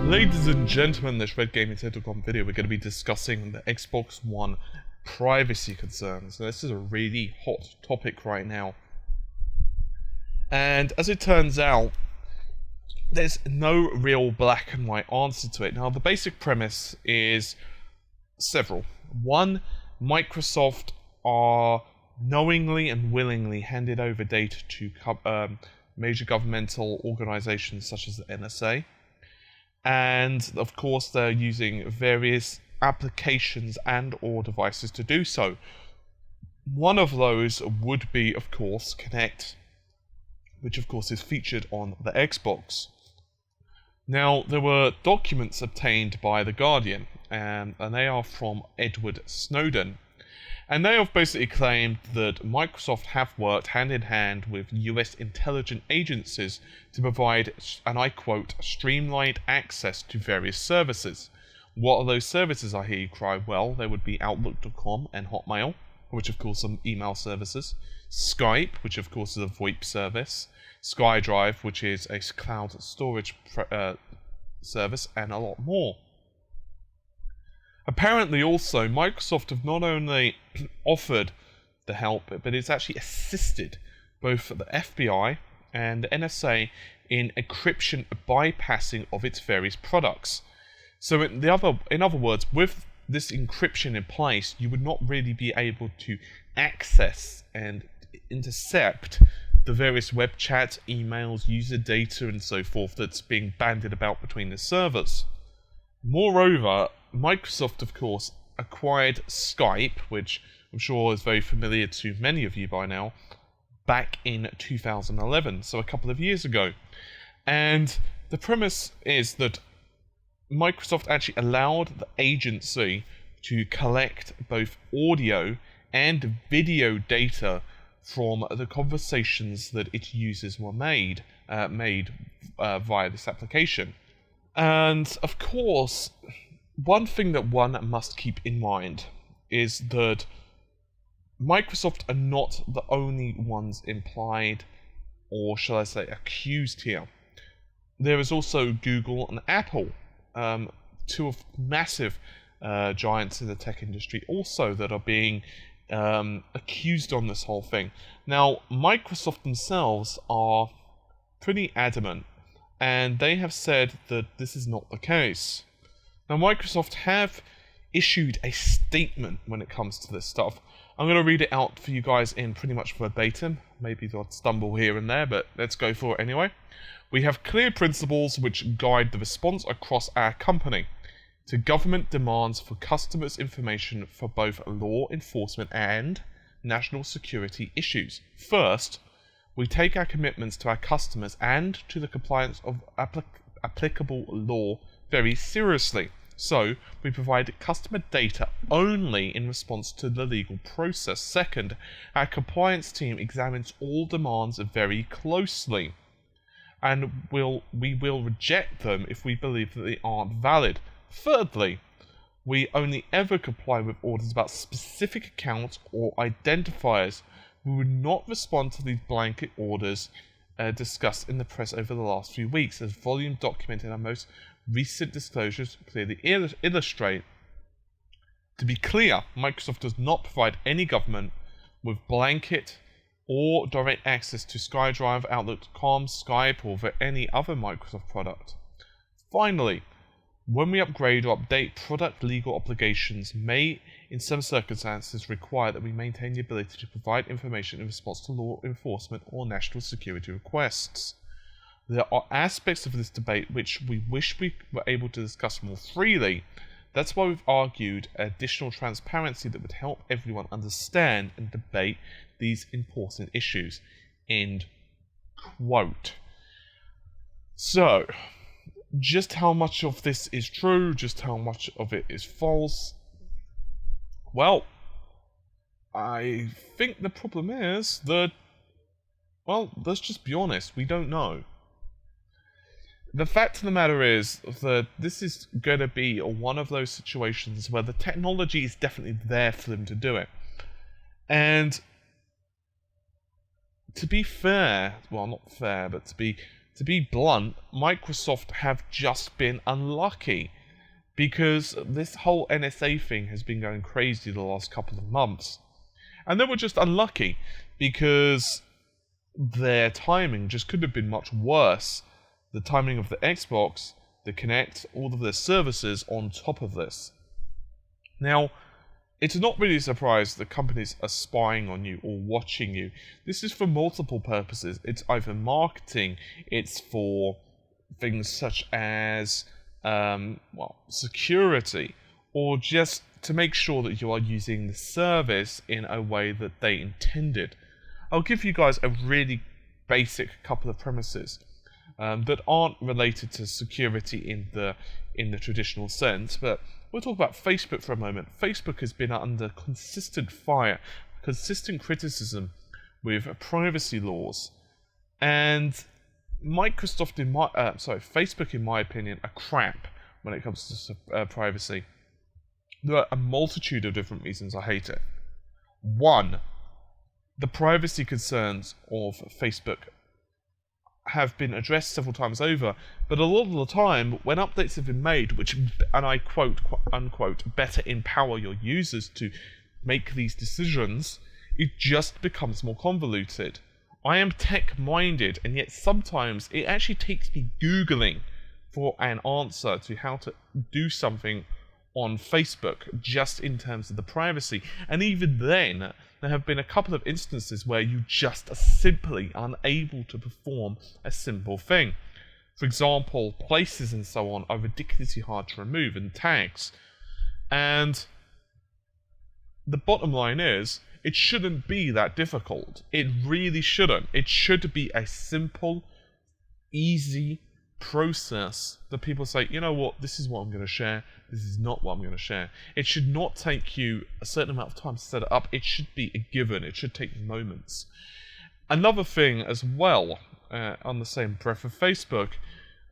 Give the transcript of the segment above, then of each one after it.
Ladies and gentlemen, in this Red Gaming Total.com video, we're going to be discussing the Xbox One privacy concerns. Now, this is a really hot topic right now. And as it turns out, there's no real black and white answer to it. Now, the basic premise is several. One, Microsoft are knowingly and willingly handed over data to major governmental organizations such as the NSA. And of course they're using various applications and or devices to do so. One of those would be, of course, Kinect, which of course is featured on the Xbox. Now, there were documents obtained by The Guardian, and they are from Edward Snowden. And they have basically claimed that Microsoft have worked hand in hand with US intelligence agencies to provide, and I quote, streamlined access to various services. What are those services, I hear you cry? Well, they would be Outlook.com and Hotmail, which of course are email services, Skype, which of course is a VoIP service, SkyDrive, which is a cloud storage service, and a lot more. Apparently also, Microsoft have not only offered the help, but it's actually assisted both the FBI and the NSA in encryption bypassing of its various products. So in other words, with this encryption in place, you would not really be able to access and intercept the various web chats, emails, user data, and so forth that's being bandied about between the servers. Moreover, Microsoft, of course, acquired Skype, which I'm sure is very familiar to many of you by now, back in 2011, so a couple of years ago. And the premise is that Microsoft actually allowed the agency to collect both audio and video data from the conversations that its users were made via this application. And of course, one thing that one must keep in mind is that Microsoft are not the only ones implied, or shall I say accused here. There is also Google and Apple, two of massive giants in the tech industry also that are being accused on this whole thing. Now, Microsoft themselves are pretty adamant, and they have said that this is not the case. Now, Microsoft have issued a statement when it comes to this stuff. I'm going to read it out for you guys in pretty much verbatim. Maybe they'll stumble here and there, but let's go for it anyway. We have clear principles which guide the response across our company to government demands for customers' information for both law enforcement and national security issues. First, we take our commitments to our customers and to the compliance of applicable law very seriously. So, we provide customer data only in response to the legal process. Second, our compliance team examines all demands very closely, and we will reject them if we believe that they aren't valid. Thirdly, we only ever comply with orders about specific accounts or identifiers. We would not respond to these blanket orders discussed in the press over the last few weeks, as volume documented in our most recent disclosures clearly illustrate. To be clear, Microsoft does not provide any government with blanket or direct access to SkyDrive, Outlook.com, Skype, or any other Microsoft product. Finally, when we upgrade or update product, legal obligations may, in some circumstances, require that we maintain the ability to provide information in response to law enforcement or national security requests. There are aspects of this debate which we wish we were able to discuss more freely. That's why we've argued additional transparency that would help everyone understand and debate these important issues. End quote. So, just how much of this is true, just how much of it is false? Well, I think the problem is that, well, let's just be honest, we don't know. The fact of the matter is that this is going to be one of those situations where the technology is definitely there for them to do it. And to be fair, well, not fair, but to be to be blunt, Microsoft have just been unlucky, because this whole NSA thing has been going crazy the last couple of months. And they were just unlucky because their timing just could have been much worse. The timing of the Xbox, the Kinect, all of their services on top of this. Now, it's not really a surprise that companies are spying on you or watching you. This is for multiple purposes. It's either marketing, it's for things such as security, or just to make sure that you are using the service in a way that they intended. I'll give you guys a really basic couple of premises that aren't related to security in the traditional sense, but we'll talk about Facebook for a moment. Facebook has been under consistent fire, consistent criticism with privacy laws, and Facebook, in my opinion, are crap when it comes to privacy. There are a multitude of different reasons I hate it. One, the privacy concerns of Facebook have been addressed several times over, but a lot of the time, when updates have been made, which, and I quote, unquote, better empower your users to make these decisions, it just becomes more convoluted. I am tech-minded, and yet sometimes it actually takes me Googling for an answer to how to do something on Facebook, just in terms of the privacy. And even then, there have been a couple of instances where you just are simply unable to perform a simple thing. For example, places and so on are ridiculously hard to remove, and tags. And the bottom line is, it shouldn't be that difficult. It really shouldn't. It should be a simple, easy process that people say, you know what, this is what I'm going to share, this is not what I'm going to share. It should not take you a certain amount of time to set it up. It should be a given. It should take moments. Another thing as well, on the same breath of Facebook,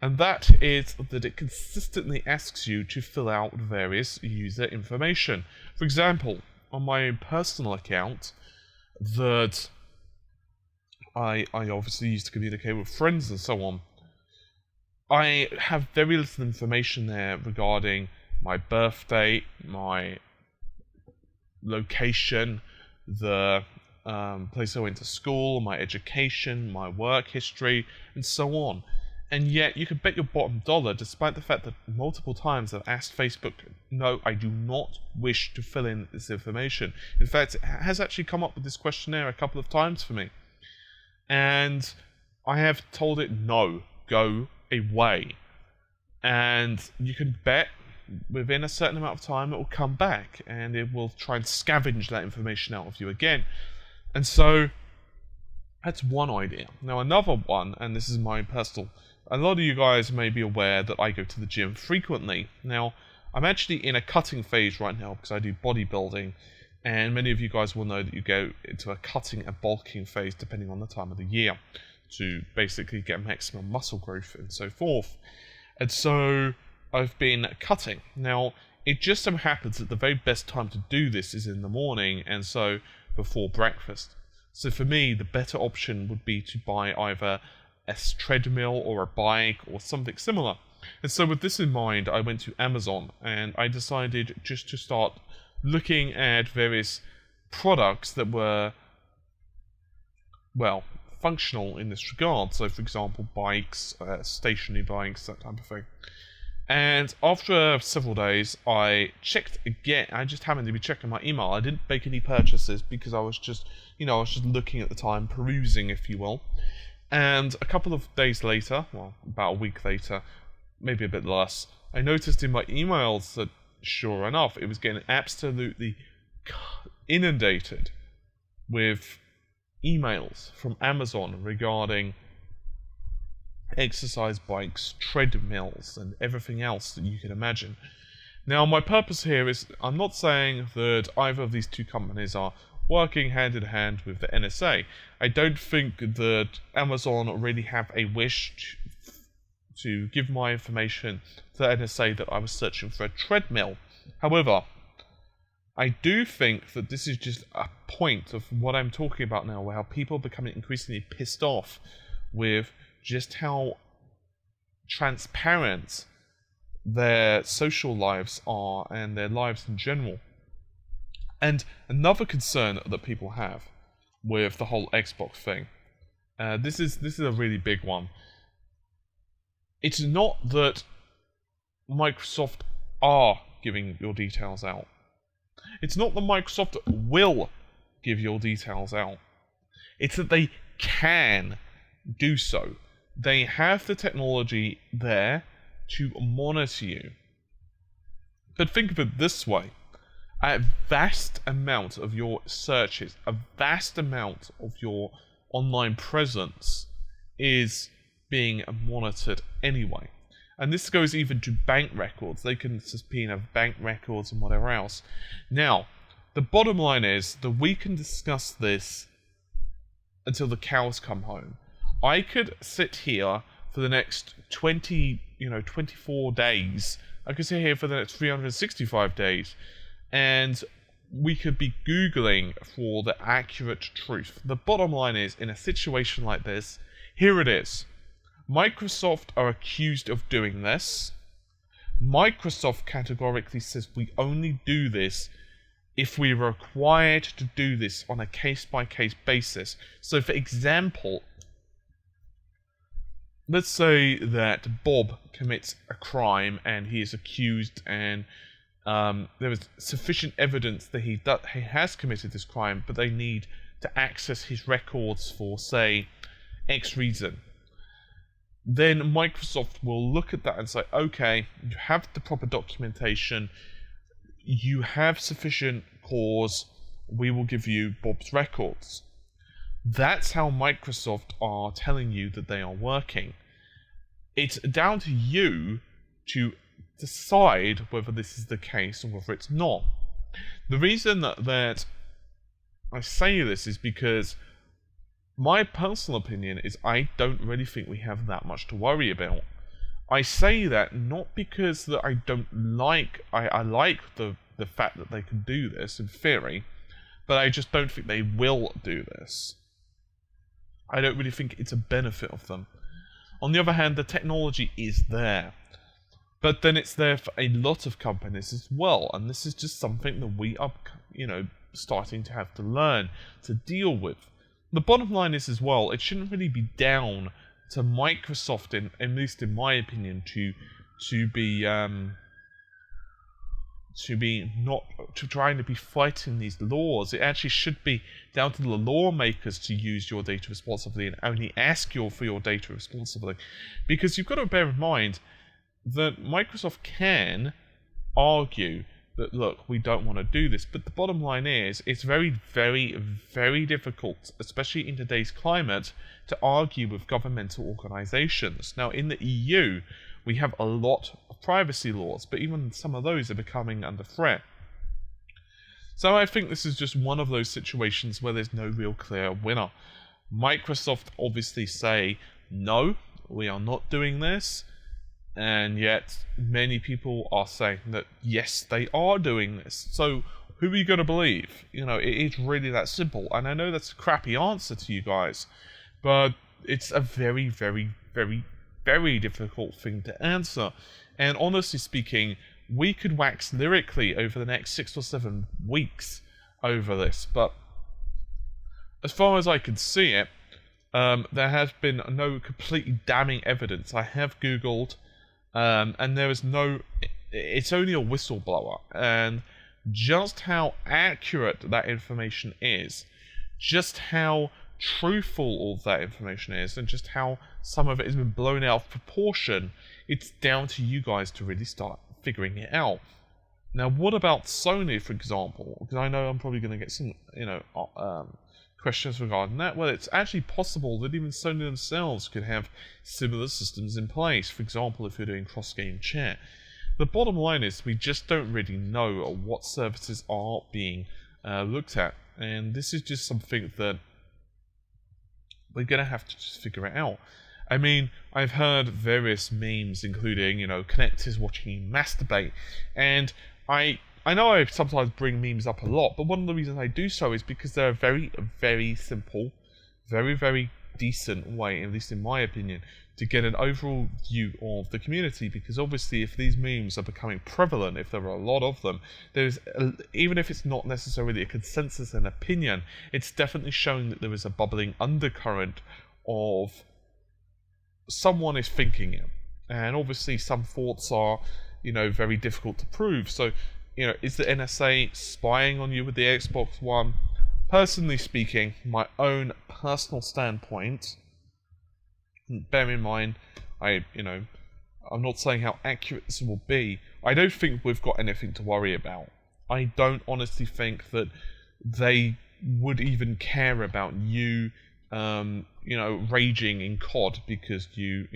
and that is that it consistently asks you to fill out various user information. For example, on my own personal account, that I obviously use to communicate with friends and so on, I have very little information there regarding my birth date, my location, the place I went to school, my education, my work history, and so on. And yet, you can bet your bottom dollar, despite the fact that multiple times I've asked Facebook, no, I do not wish to fill in this information. In fact, it has actually come up with this questionnaire a couple of times for me. And I have told it, no, go away. And you can bet within a certain amount of time it will come back, and it will try and scavenge that information out of you again. And so, that's one idea. Now, another one, and this is my personal... A lot of you guys may be aware that I go to the gym frequently. Now, I'm actually in a cutting phase right now because I do bodybuilding, and many of you guys will know that you go into a cutting and bulking phase depending on the time of the year to basically get maximum muscle growth and so forth. And so, I've been cutting. Now, it just so happens that the very best time to do this is in the morning, and so before breakfast. So for me, the better option would be to buy either a treadmill or a bike or something similar. And so with this in mind, I went to Amazon and I decided just to start looking at various products that were, well, functional in this regard. So for example, bikes, stationary bikes, that type of thing. And after several days, I checked again. I just happened to be checking my email. I didn't make any purchases because I was just, looking at the time, perusing, if you will. And a couple of days later, well, about a week later, maybe a bit less, I noticed in my emails that, sure enough, it was getting absolutely inundated with emails from Amazon regarding exercise bikes, treadmills, and everything else that you can imagine. Now, my purpose here is, I'm not saying that either of these two companies are working hand in hand with the NSA. I don't think that Amazon really have a wish to give my information to the NSA that I was searching for a treadmill. However, I do think that this is just a point of what I'm talking about now, where how people are becoming increasingly pissed off with just how transparent their social lives are and their lives in general. And another concern that people have with the whole Xbox thing, this is a really big one. It's not that Microsoft are giving your details out. It's not that Microsoft will give your details out. It's that they can do so. They have the technology there to monitor you. But think of it this way. A vast amount of your searches, a vast amount of your online presence is being monitored anyway. And this goes even to bank records. They can subpoena bank records and whatever else. Now, the bottom line is that we can discuss this until the cows come home. I could sit here for the next 24 days. I could sit here for the next 365 days. And we could be Googling for the accurate truth. The bottom line is, in a situation like this, here it is. Microsoft are accused of doing this. Microsoft categorically says we only do this if we're required to do this on a case-by-case basis. So, for example, let's say that Bob commits a crime and he is accused, and there is sufficient evidence that he has committed this crime, but they need to access his records for, say, X reason. Then Microsoft will look at that and say, okay, you have the proper documentation, you have sufficient cause, we will give you Bob's records. That's how Microsoft are telling you that they are working. It's down to you to decide whether this is the case or whether it's not. The reason that I say this is because my personal opinion is I don't really think we have that much to worry about. I say that not because that I don't like, I like the fact that they can do this in theory, but I just don't think they will do this. I don't really think it's a benefit of them. On the other hand, the technology is there. But then it's there for a lot of companies as well, and this is just something that we are, starting to have to learn to deal with. The bottom line is as well, it shouldn't really be down to Microsoft, at least in my opinion, to trying to be fighting these laws. It actually should be down to the lawmakers to use your data responsibly and only ask you for your data responsibly, because you've got to bear in mind that Microsoft can argue that, look, we don't want to do this, but the bottom line is, it's very, very, very difficult, especially in today's climate, to argue with governmental organizations. Now, in the EU, we have a lot of privacy laws, but even some of those are becoming under threat. So I think this is just one of those situations where there's no real clear winner. Microsoft obviously say, no, we are not doing this. And yet, many people are saying that, yes, they are doing this. So, who are you going to believe? It's really that simple. And I know that's a crappy answer to you guys, but it's a very, very, very, very difficult thing to answer. And honestly speaking, we could wax lyrically over the next 6 or 7 weeks over this. But as far as I can see it, there has been no completely damning evidence. I have Googled, and there is no, it's only a whistleblower, and just how accurate that information is, just how truthful all of that information is, and just how some of it has been blown out of proportion, it's down to you guys to really start figuring it out. Now, what about Sony, for example? Because I know I'm probably going to get some, questions regarding that. Well, it's actually possible that even Sony themselves could have similar systems in place. For example, if you're doing cross-game chat. The bottom line is we just don't really know what services are being looked at, and this is just something that we're going to have to just figure it out. I mean, I've heard various memes, including, connectors watching you masturbate, and I know I sometimes bring memes up a lot, but one of the reasons I do so is because they're a very, very simple, very, very decent way, at least in my opinion, to get an overall view of the community, because obviously if these memes are becoming prevalent, if there are a lot of them, even if it's not necessarily a consensus and opinion, it's definitely showing that there is a bubbling undercurrent of someone is thinking it. And obviously some thoughts are, very difficult to prove. So, is the NSA spying on you with the Xbox One? Personally speaking, my own personal standpoint, bear in mind, I'm not saying how accurate this will be. I don't think we've got anything to worry about. I don't honestly think that they would even care about you, raging in COD because you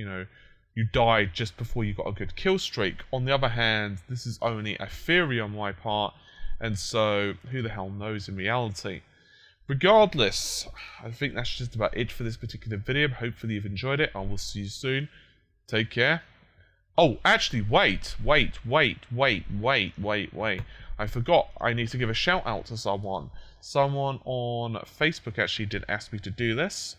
died just before you got a good kill streak. On the other hand, this is only a theory on my part, and so who the hell knows in reality. Regardless, I think that's just about it for this particular video. Hopefully you've enjoyed it. I will see you soon. Take care. Oh, actually, wait. I forgot. I need to give a shout out to someone. Someone on Facebook actually did ask me to do this.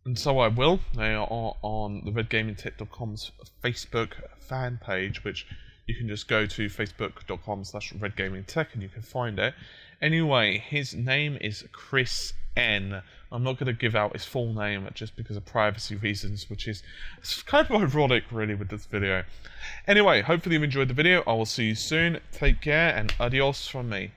And so I will. They are on the redgamingtech.com's Facebook fan page, which you can just go to facebook.com/redgamingtech and you can find it. Anyway, his name is Chris N. I'm not going to give out his full name just because of privacy reasons, which is kind of ironic really with this video. Anyway, hopefully you've enjoyed the video. I will see you soon. Take care and adios from me.